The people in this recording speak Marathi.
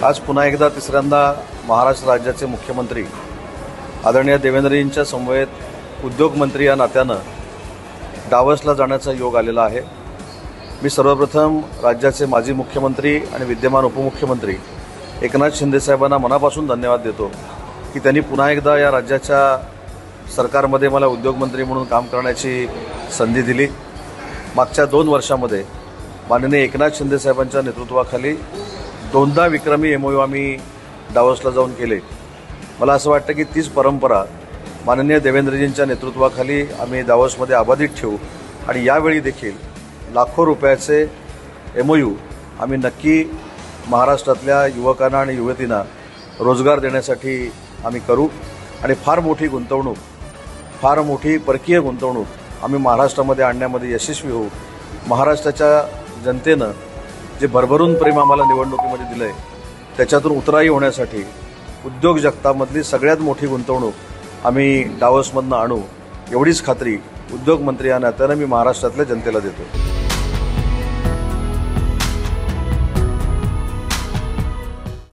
आज पुन्हा एकदा तिसऱ्यांदा महाराष्ट्र राज्याचे मुख्यमंत्री आदरणीय देवेंद्रजींच्या समवेत उद्योगमंत्री या नात्यानं डावसला जाण्याचा योग आलेला आहे। मी सर्वप्रथम राज्याचे माजी मुख्यमंत्री आणि विद्यमान उपमुख्यमंत्री एकनाथ शिंदे साहेबांना मनापासून धन्यवाद देतो की त्यांनी पुन्हा एकदा या राज्याच्या सरकारमध्ये मला उद्योगमंत्री म्हणून काम करण्याची संधी दिली। मागच्या 2 वर्षांमध्ये माननीय एकनाथ शिंदे साहेबांच्या नेतृत्वाखाली 2दा विक्रमी एमओयू आम्ही डावसला जाऊन केले। मला असं वाटतं की तीच परंपरा माननीय देवेंद्रजींच्या नेतृत्वाखाली आम्ही डावसमध्ये अबाधित ठेवू आणि यावेळी देखील लाखो रुपयाचे एमओयू आम्ही नक्की महाराष्ट्रातल्या युवकांना आणि युवतींना रोजगार देण्यासाठी आम्ही करू आणि फार मोठी गुंतवणूक, फार मोठी परकीय गुंतवणूक आम्ही महाराष्ट्रामध्ये आणण्यामध्ये यशस्वी होऊ। महाराष्ट्राच्या जनतेनं जे भरभरून प्रेम आम्हाला निवडणुकीमध्ये दिलं आहे त्याच्यातून उतराई होण्यासाठी उद्योग जगतामधली सगळ्यात मोठी गुंतवणूक आम्ही डावसमधनं आणू एवढीच खात्री उद्योगमंत्री या नात्यानं मी महाराष्ट्रातल्या जनतेला देतो।